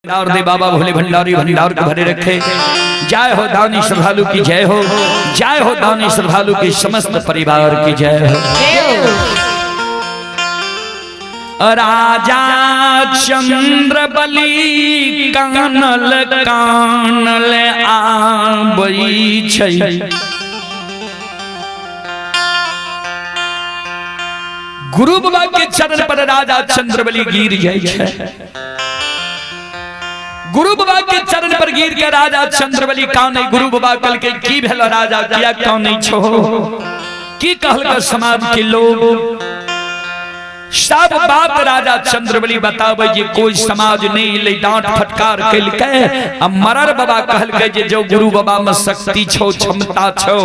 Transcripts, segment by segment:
भंडार दे बाबा भोले भंडारी भंडार को भरे रखे। जय हो दानी श्रद्धालु की जय हो, जय हो दानी श्रद्धालु की समस्त परिवार की जय हो। राजा चंद्रबली कानल कानल आबई छै, गुरु बाबा के चरण पर राजा चंद्रबली गिर जाय छै। गुरु बाबा के चरण पर गिर के राजा चंद्रबली काने। गुरु बाबा कल के की भेल राजा किया काने छो, की कहल के समाज के लोग सब बात राजा चंद्रबली बतावे जे कोई समाज नहीं ले डांट फटकार कल के। अब मरल बाबा कहल के जे जो गुरु बाबा में शक्ति छो क्षमता छो,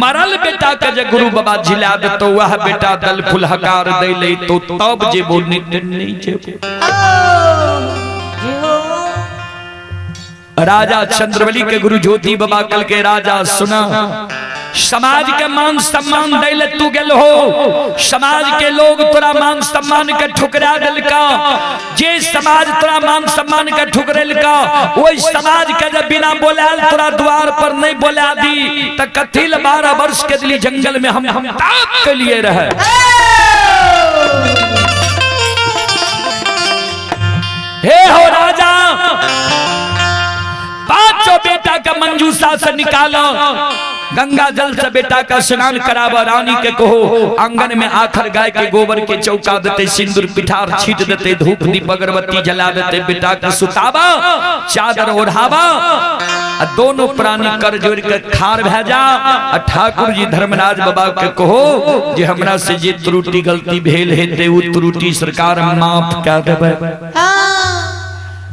मरल बेटा के जे गुरु बाबा जिला दे तो वह बेटा दल फुल हकार दे ले तो तब जे वो नहीं जे। राजा चंद्रबली के गुरु ज्योति बाबा कल के राजा सुना, समाज के मान सम्मान दैले तू गेल हो, समाज के लोग तोरा मान सम्मान के ठुकरा दिल का। जे समाज तोरा मान सम्मान के ठुकरेल का, वही समाज के जब बिना बोलाल तोरा द्वार पर नहीं बोला दी त कथिल 12 वर्ष के दिली जंगल में हम ताप के लिए रहे। हे हो राजा, पांचों बेटा का मंजूसा से निकालो, गंगा जल से बेटा का स्नान करावा। रानी के कहो आंगन में आखर गाय के गोबर के चौका देते, सिंदूर पिठार छीट देते, धूप दीप अगरबत्ती जला देते, बेटा का सुतावा चादर ओढ़ावा। दोनों प्राणी कर जोड़ के खार भेजा। ठाकुर जी धर्मराज बाबा के कहो जे हमरा से जे त्रुटि गलती भेल हेते उ त्रुटि सरकार माफ कर देबे।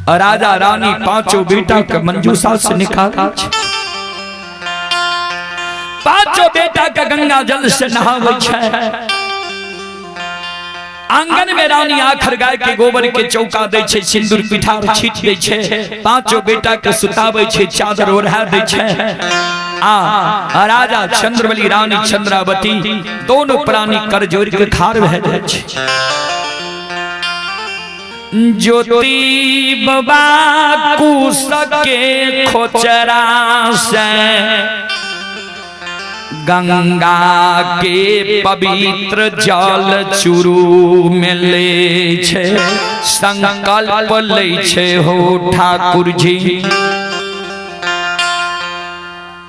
राजा रानी पांचों बेटा के मंजूसा से निकाला, पांचों बेटा का गंगा जल से नहावे छै। आंगन में रानी आखर गाय के गोबर के चौका दे छे, सिंदूर पिठार छीट दे छे, पांचों बेटा के सुतावे छे, चादर ओढ़ा दे छे। राजा चंद्रबली रानी चंद्रावती दोनों प्राणी कर जोड़ के खार भे जाय छे। ज्योति बाबा कुश के खोचरा से गंगा के पवित्र जल चुरू में ले छे, संकल्प ले छे हो ठाकुर जी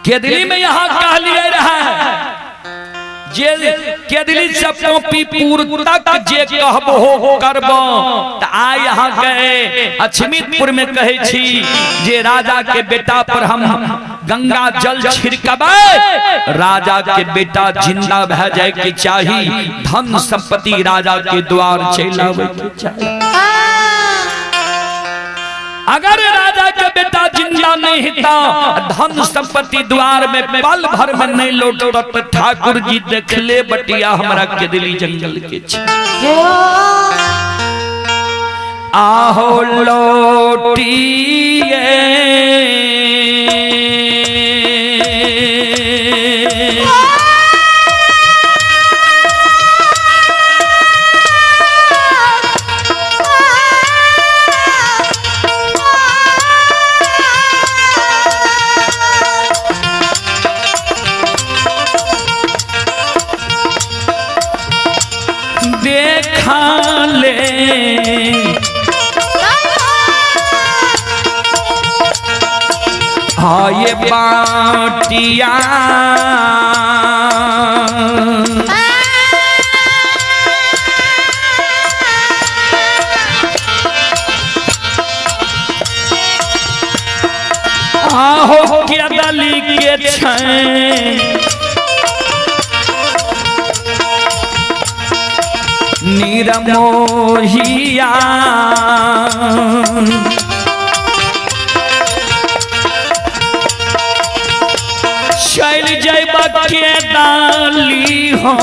के दिली में यहाँ कह लिए रहा जे के दिली से पोपी पूर तक जे कहबो हो करबो। त आ यहाँ गए अछमितपुर में कहे छी जे राजा के बेटा पर हम गंगा जल छिड़कबे, राजा के बेटा जिंदा भे जाए के चाही, धन संपत्ति राजा के द्वार चलावे के चाही। अगर राजा के बेटा जिंदा नहीं था, धन संपत्ति द्वार में पल भर में नहीं लौटता तो ठाकुर जी देख ले बटिया हमरा के दिली जंगल के छे। आहो लौटिए हाँ ये बाटिया आहो क्या दली के छै, निरमोहिया चल जैब के डाली हो,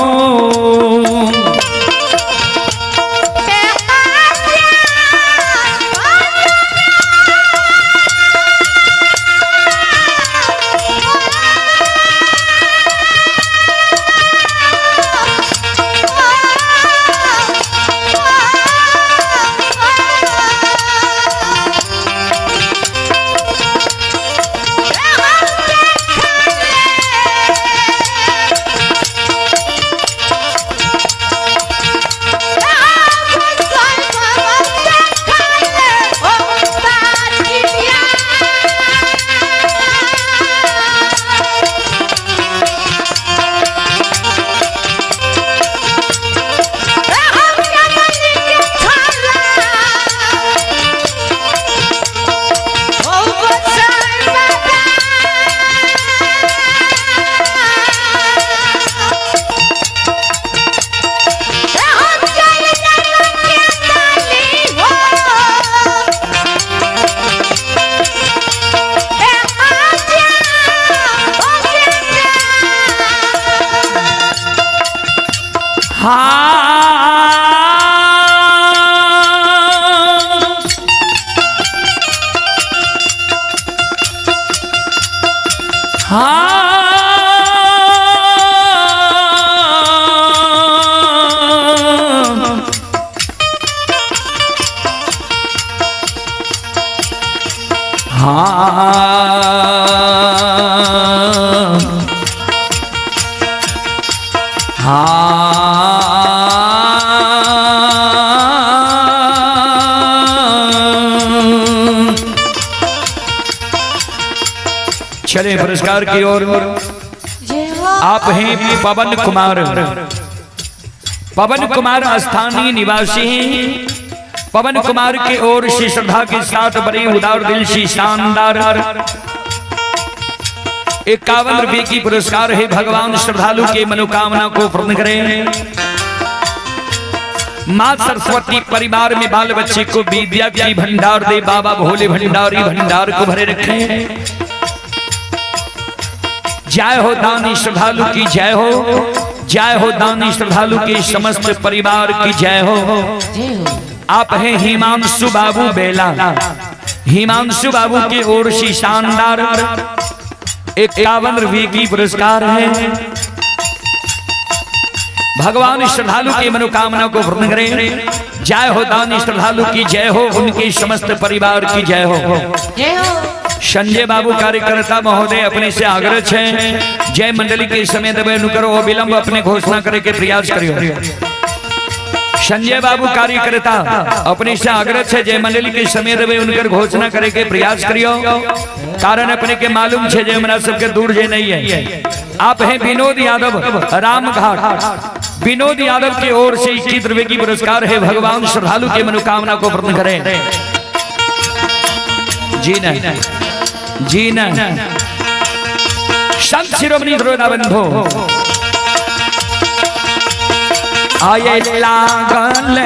चले पुरस्कार की ओर। आप हैं पवन कुमार। पवन कुमार स्थानीय निवासी हैं। पवन कुमार की ओर से श्रद्धा के साथ बड़े उदार दिल से शानदार 51 रुपये की पुरस्कार है। भगवान श्रद्धालु के मनोकामना को पूर्ण करें। मां सरस्वती परिवार में बाल बच्चे को विद्या की भंडार दे। बाबा भोले भंडारी भंडार को भरे रखें। जय हो दानी श्रद्धालु की जय हो। जय हो दानी श्रद्धालु के समस्त परिवार की जय हो। आप हैं हिमांशु बाबू बेला। हिमांशु बाबू की ओर से शानदार 51 रुपये की पुरस्कार है। भगवान श्रद्धालु के मनोकामना को पूर्ण करें। जय हो दानी श्रद्धालु की जय हो। उनके समस्त परिवार की जय हो। संजय बाबू कार्यकर्ता महोदय अपने से आग्रह है। जय मंडली के समय दबे नुकरो विलंब अपने घोषणा करे के प्रयास करियो। संजय बाबू कार्यकर्ता अपने से आग्रह है। जय मंडली के समय दबे उनकर घोषणा करे के प्रयास करियो। कारण अपने के मालूम है जय मना सबके दूर जे नहीं है। आप हैं विनोद यादव रामघाट। विनोद यादव की ओर से 21 रुपये की पुरस्कार है। भगवान श्रद्धालु के मनोकामना को पूर्ण करें। जी नहीं जी नहीं। संत शिरोमणि गुरुदेव बंधो आये लागल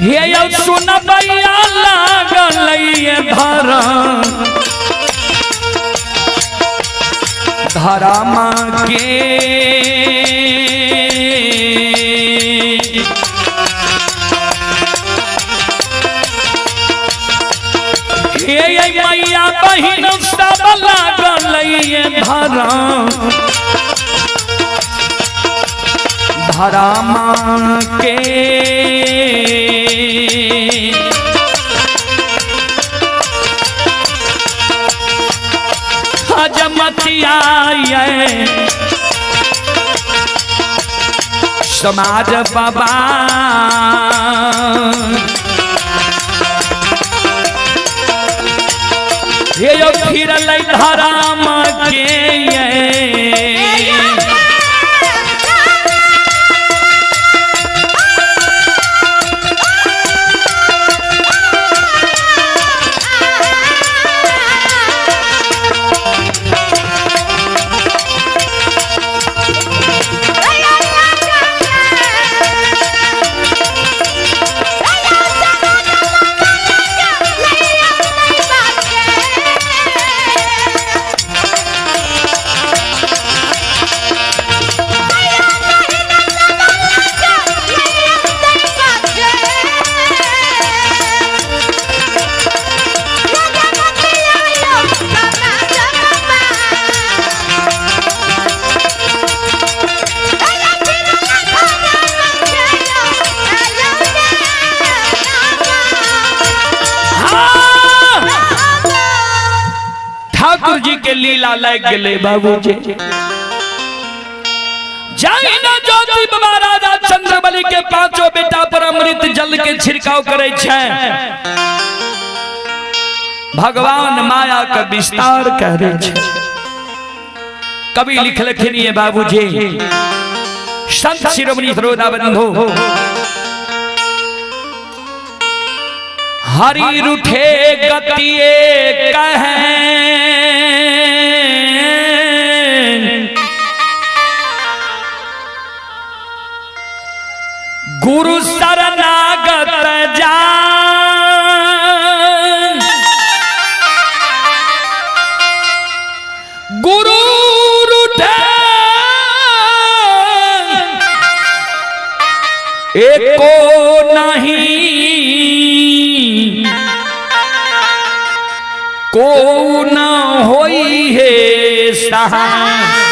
ये सुन भैया लागल धरा धरा माँ के मैया बहिन सब लागल धरा धरा माँ के जमतिया समाज बाबा ये जो फिर धराम के ठाकुर जी के लीला लग गए बाबूजी। जाई न ज्योति बाबा राजा चंद्रबली के पांचों बेटा पर अमृत जल के छिड़काव करे छे। भगवान माया का विस्तार करे छे। कवि लिख लखिनी बाबूजी संत शिरोमणि गुरुदेव बंधु हरि रूठे गतिए कहें गुरु शरणागत जान स्वाहा।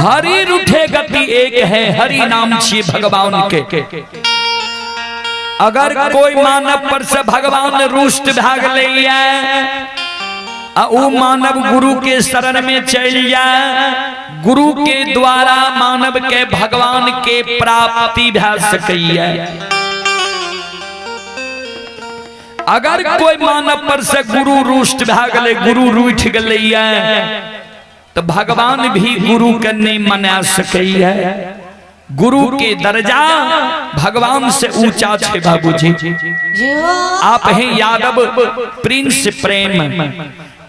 हरि रूठे गति एक है, हरि नाम छिए भगवान के। अगर कोई मानव पर से भगवान रुष्ट भाग लिया उ मानव गुरु के शरण में चल जाए, गुरु के द्वारा मानव के भगवान के प्राप्ति भा सकैया। अगर कोई मानव पर से गुरु रुष्ट भाग ले, गुरु रूठ गलैया, तो भगवान भी गुरु के नहीं मना सकैया। गुरु के दर्जा भगवान से ऊंचा छे बाबूजी। आप हैं यादव प्रिंस प्रेम,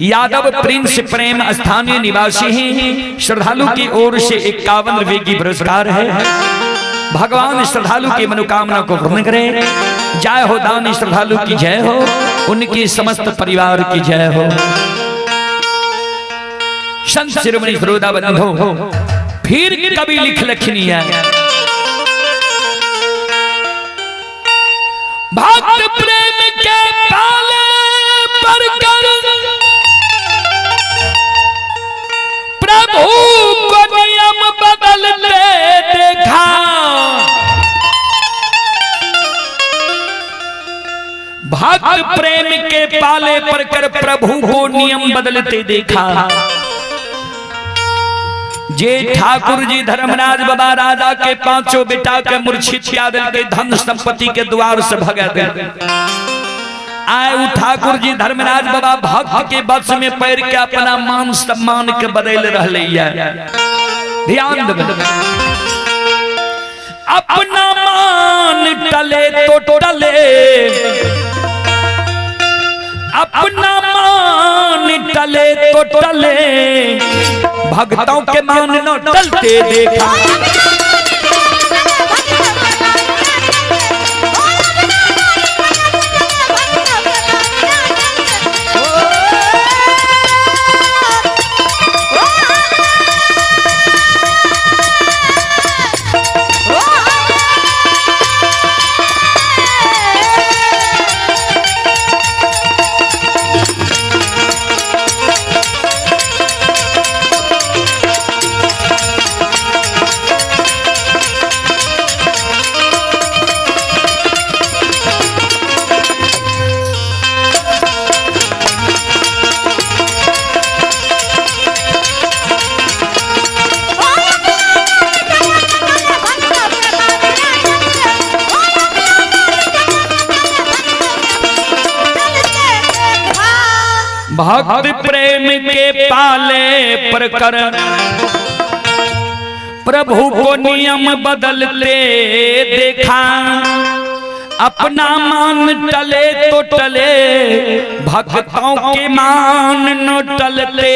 यादव प्रिंस प्रेम स्थानीय निवासी हैं। श्रद्धालु की ओर से 51 रुपए की पुरस्कार है। भगवान श्रद्धालु की मनोकामना को पूर्ण करे। जय हो दानी श्रद्धालु की जय हो, उनकी समस्त परिवार की जय हो। संत शिरोमणि सरोदा बंधो फिर कभी लिख लखनी है। भक्त प्रेम के पाले पर कर प्रभु को नियम बदलते देखा। भक्त प्रेम के पाले पर कर प्रभु को नियम बदलते देखा। जे ठाकुर जी धर्मराज बाबा राजा के पांचों बेटा के मूर्छित यादव के धन संपत्ति के द्वार से भगा दे आए। ठाकुर जी धर्मराज बाबा भक्त के बस में पैर के अपना मान सम्मान के बदल रहले। ध्यान दे, अपना मान टले तो टले, अपना मान टले तो टले, भक्तों के मान न टलते देखा। भक्त प्रेम के पाले पर कर प्रभु को नियम बदलते देखा। अपना मान टले तो टले, भक्तों के मान न टलते।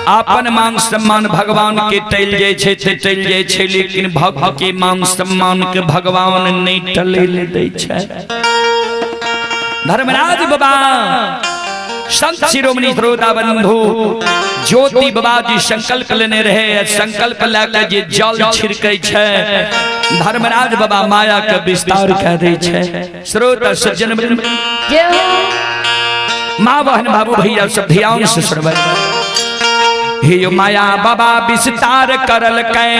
अपन मान सम्मान भगवान के टल जाय छे ते टल जाय छे, लेकिन भक्त के मान सम्मान के भगवान नहीं टले ले दै छे। धर्मराज बाबा संत शिरोमणि सरोदा बंधु ज्योति बाबा जी संकल्प लेने रहे। संकल्प लेके जे जल छिड़कै छे, धर्मराज बाबा माया के विस्तार कह दै छे। श्रोता सज्जन माँ बहन बाबू भैया सब ध्यान से सुनबै। हे माया बाबा विस्तार करल कै,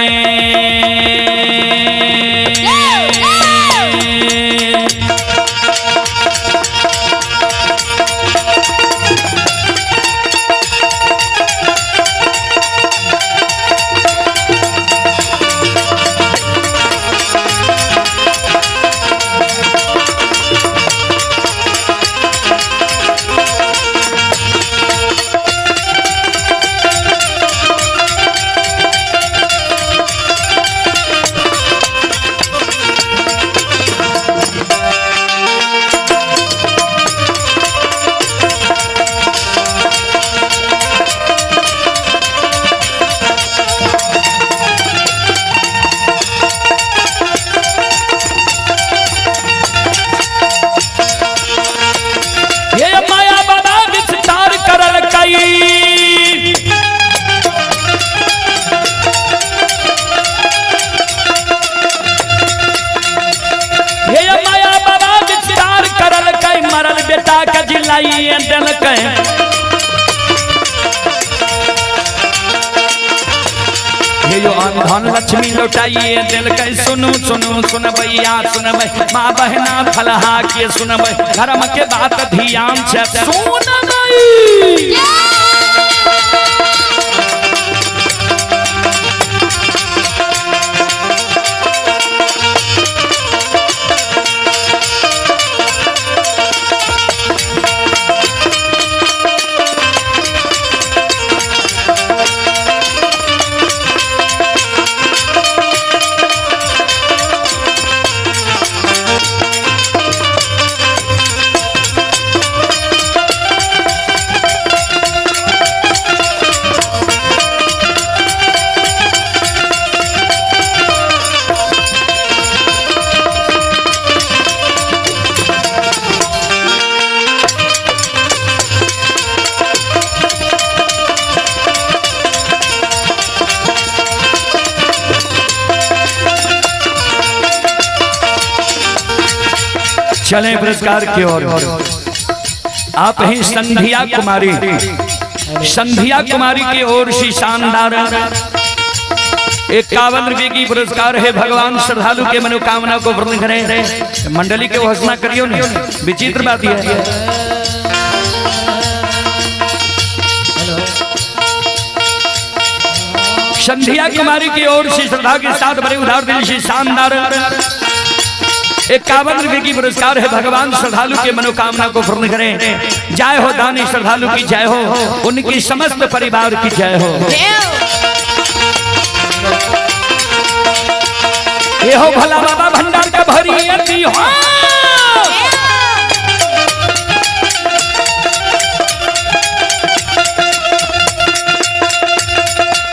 लौटाइए दिल के ये जो धन लक्ष्मी लौटाइए दिल के सुनो सुनो सुन भैया सुन भाई माँ बहना फलहा के सुन भाई धर्म के बात ध्यान से सुन गई चलें पुरस्कार की ओर। आप ही संध्या कुमारी की ओर से शानदार 51 रुपये की पुरस्कार है। भगवान श्रद्धालु के मनोकामना को पूर्ण करें। मंडली के घोषणा करियो ने विचित्र बात यह है संध्या कुमारी की ओर से श्रद्धा के साथ बड़े उदार दिल से शानदार 51 रुपये की पुरस्कार है। भगवान श्रद्धालु के मनोकामना को पूर्ण करें। जय हो दानी श्रद्धालु की जय हो, उनकी समस्त परिवार की जय हो। ये हो भला बाबा भंडार का भरी अति हो।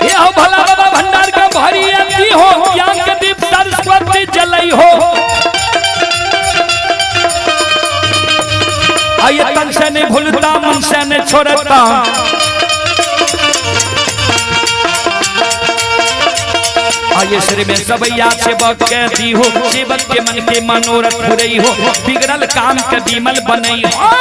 ये हो भला बाबा भंडार का भरी अति हो। ज्ञान के दीप सरस्वती जलई हो। आइए तन से नहीं भूलता मन से नहीं छोड़ता। आइए श्री में सबैया से कहती हो सेवक के मन के मनोरथ हो रही हो। बिगड़ल काम के विमल बनई हो।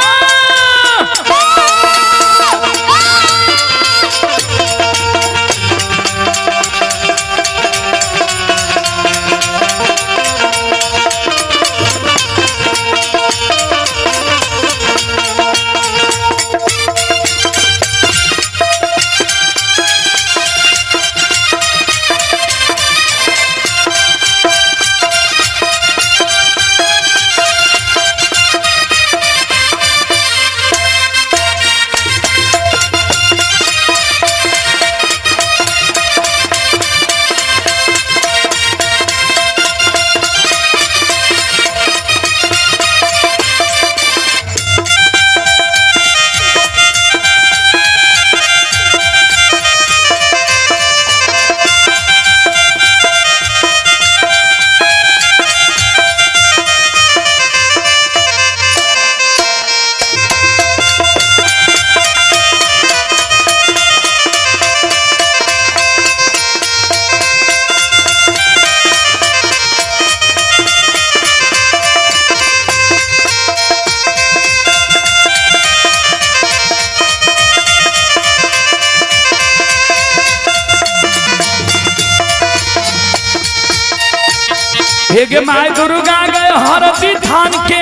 एक माय दुर्गा गए हरती थान के।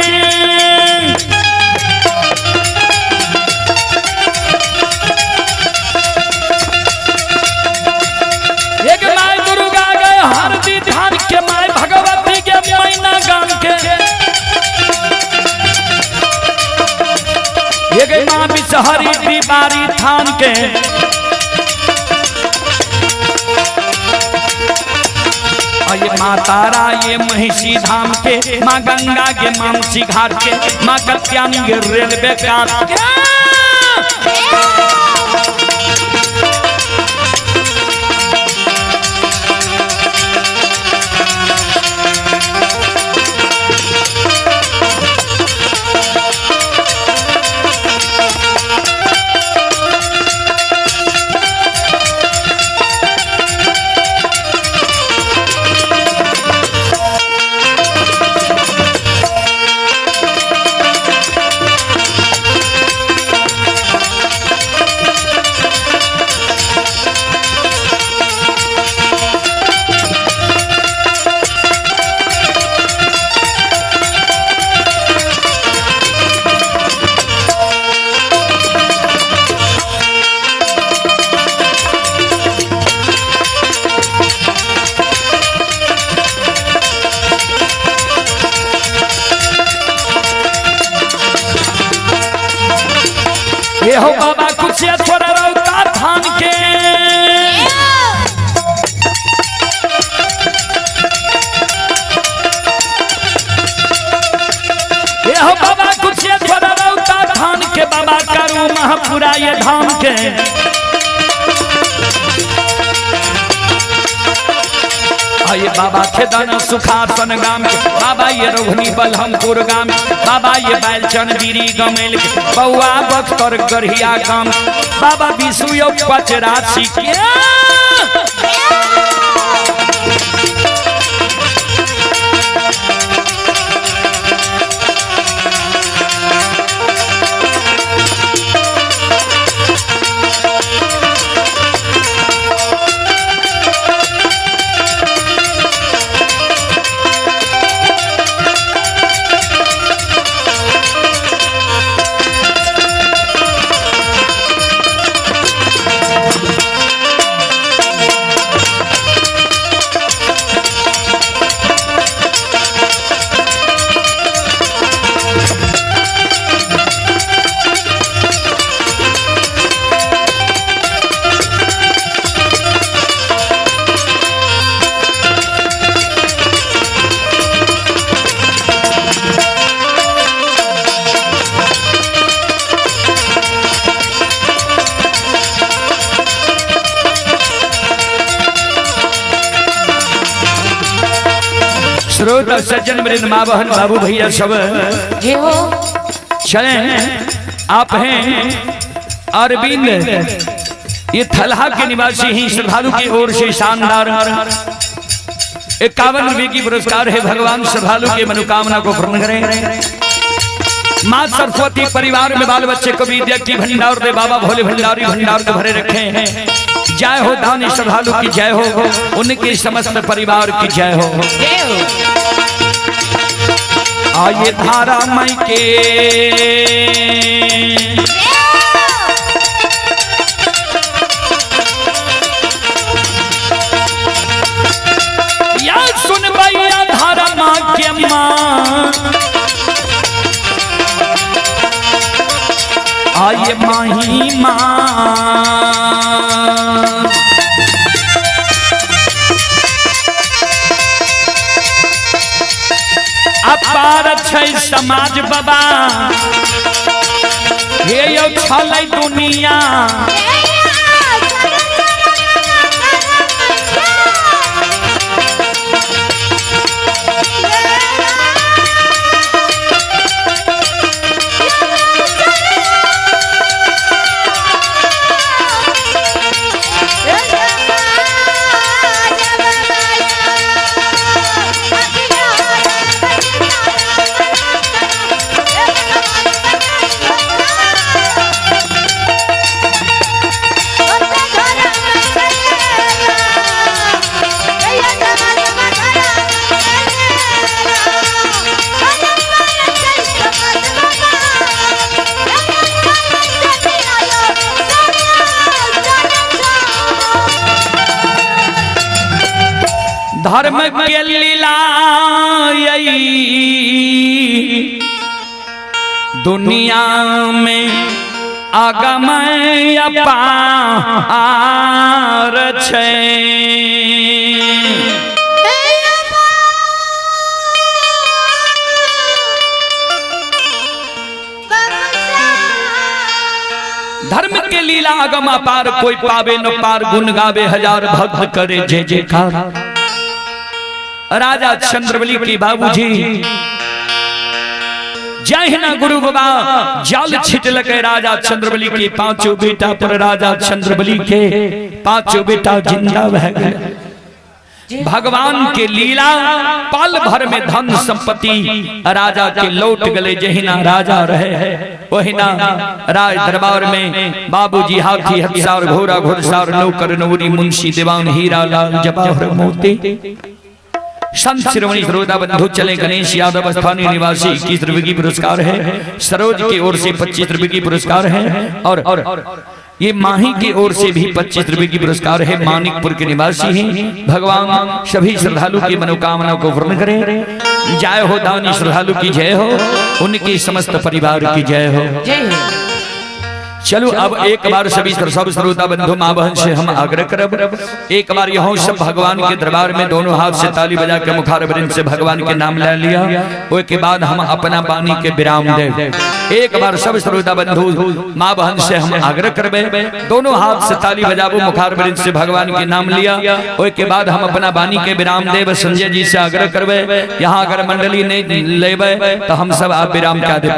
एक माय दुर्गा गए हरती थान के। माय भगवती के मैना गान के। एक माँ बिसहरी दीवारी थान के। ये माँ तारा ये महिषी धाम के। माँ गंगा के मानसी घाट के। माँ कत्यानी के रेलवे काट के। हो बाबा कुछ थोड़ा रौता धान के ये हो बाबा कुछ थोड़ा रौता धान के बाबा करू महापुरा ये धाम के ये बाबा खेदाना सुखासन गाम के बाबा ये रोहनी बलहमपुर गाम बाबा ये बैलचन बीरी गमेल बउआ बख्तर गढ़िया गाम बाबा विशु योग पचरासी के श्रोत सज्जन मेरे मावहन बाबू भैया सब चले आप हैं अरविंद ये थलहा के निवासी ही श्रद्धालु की ओर से शानदार 51 रुपये की पुरस्कार है भगवान श्रद्धालु के मनोकामना को पूर्ण करें माँ सरस्वती परिवार में बाल बच्चे को विद्या की भंडार दे बाबा भोले भंडारी भंडार को भरे रखे हैं जय हो दानी श्रद्धालु की जय हो उनके समस्त परिवार की जय हो आइए धारा माई के या सुन भैया धारा माँ के माँ आइए माही माँ अपार छै समाज बाबा हे यो छलै दुनिया धर्म के लीला दुनिया में आगम अपार छै धर्म के लीला आगम अपार कोई पावे न पार गुण गावे हजार भक्त करे जय जयकार राजा चंद्रबली की बाबूजी जय ना गुरु बाबा जल छिटल के राजा चंद्रबली के पांचों बेटा पर राजा चंद्रबली के पांचों बेटा जिंदा बह गए भगवान के लीला पल भर में धन संपत्ति राजा के लौट गले जहिना राजा रहे वहिना राज दरबार में बाबूजी हाथी हथियार घोड़ा घुड़सवार नौकर नौरी मुंशी दीवान हीरा लाल जवाहर मोती संत शिरोमणि सरोदा बंधु चले गणेश यादव स्थानीय निवासी 21 रुपये की पुरस्कार है सरोज की ओर से 25 रुपये की पुरस्कार है और ये माही की ओर से भी 25 रुपये की पुरस्कार है मानिकपुर के निवासी हैं भगवान सभी श्रद्धालु की मनोकामना को पूर्ण करें जय हो दानी श्रद्धालु की जय हो उनके समस्त परिवार की जय हो चलो अब एक बार सभी सब श्रोता बंधु माँ बहन से हम आग्रह करब, एक बार यहाँ सब भगवान के दरबार में दोनों हाथ से ताली बजा के मुखारबिंद से भगवान के नाम ले लिया। उसके बाद हम अपना वाणी के विराम दे। एक बार सब श्रोता बंधु माँ बहन से हम आग्रह करबे, दोनों हाथ से ताली बजाबो, मुखारबिंद से भगवान के नाम लिया। उसके बाद हम अपना वाणी के विराम देव। संजय जी से आग्रह करबे, यहाँ अगर मंडली नहीं लेबे तो हम सब आप विराम क्या दे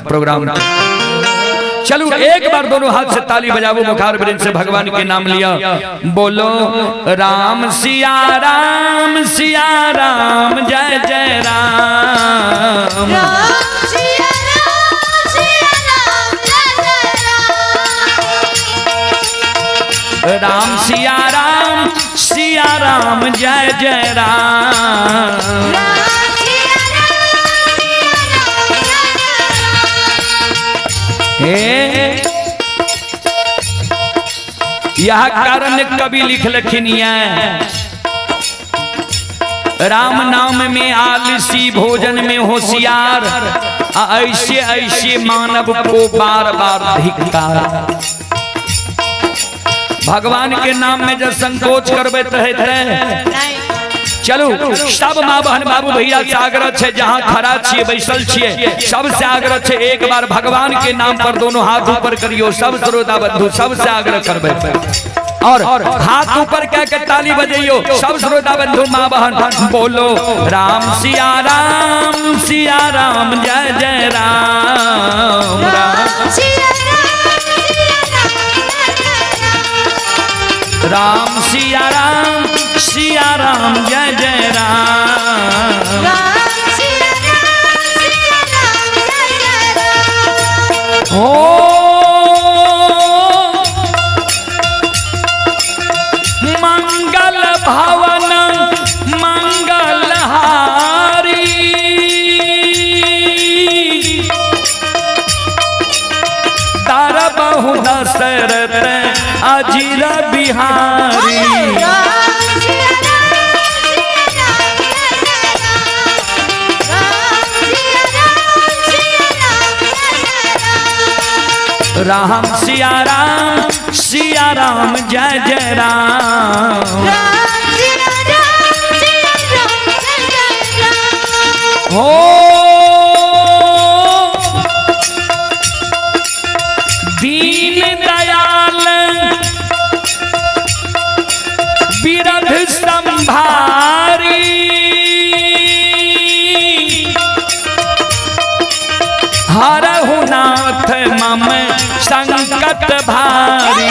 प्रोग्राम। चलो एक बार दोनों हाथ से ताली बजाओ, मुखारबिंद से भगवान के नाम लिया। बोलो राम सिया राम जय जय राम। राम सिया राम जय जय राम। राम सिया राम जय जय राम। यह कारण कवि लिख लखिन, राम नाम में आलसी भोजन में होशियार, ऐसे ऐसे मानव को बार बार धिक्कार। भगवान के नाम में जब संकोच करबे थे। चलो सब माँ बहन बाबू भैया से आग्रह है, जहाँ खड़ा छिए बैसल छिए सबसे आग्रह है, एक बार भगवान के नाम पर दोनों हाथ ऊपर करियो। सब श्रोता बंधु सबसे आग्रह करबे और हाथ ऊपर कह के ताली बजाइयो। सब श्रोता बंधु माँ बहन बोलो राम सिया राम जय जय राम। राम सिया राम जय जय राम। हो मंगल भवन मंगलहारी, तारा बहु दशरथ अजीर बिहारी। राम सिया राम जय जय राम। हो दीन दयाल बिरध संभारी, हरहु नाथ मम संकट भारी।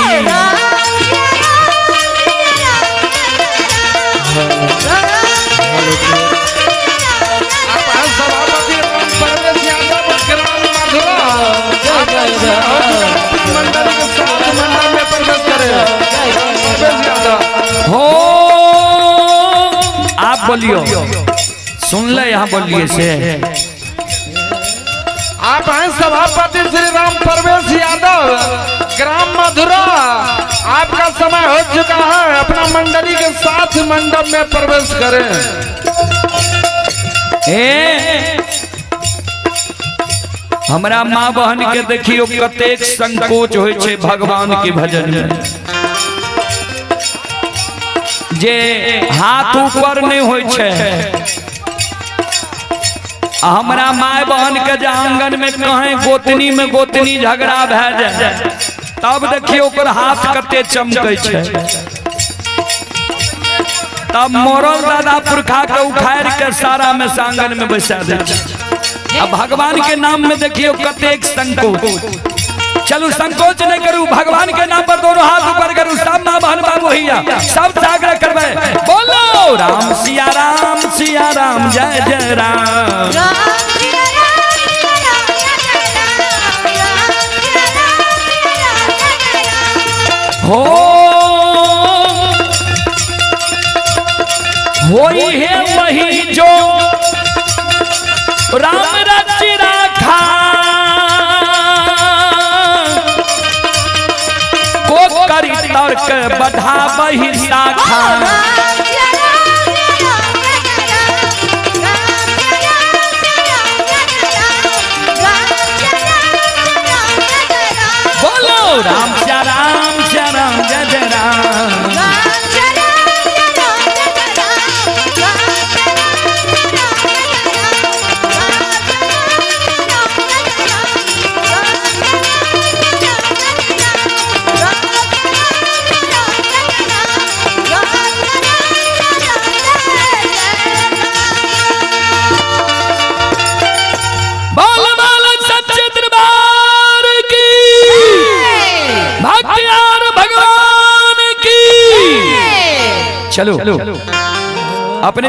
हो आप बोलियो, सुन ले यहाँ बोलिए से। आप हैं सभापति श्री राम परवेश यादव, ग्राम मधुरा। आपका समय हो चुका है, अपना मंडली के साथ मंडप में प्रवेश करें। हमरा माँ बहन के देखियो कतेक संकोच होय छे भगवान के भजन में, जे हाथ ऊपर नहीं होय छे। हमरा माय बहन के जे आंगन में कहीं गोतनी में गोतनी झगड़ा भै जाए, तब देखियो ओकर हाथ कते चमकै छे। तब मोरल दादा पुरखा के उखाड़ के सारा में आंगन में बैसा दे। अब भगवान के नाम में देखियो कतेक संकोच। चलो संकोच नहीं करूं, भगवान के नाम पर दोनों हाथ ऊपर करूं। सब माँ बहन बाबू भैया सब जागरण करबे, बोलो राम सिया राम जय जय राम। हो होई है वही जो राम रच रखा, को करी तर्क बढ़ा बही शाखा। बोलो चलो अपने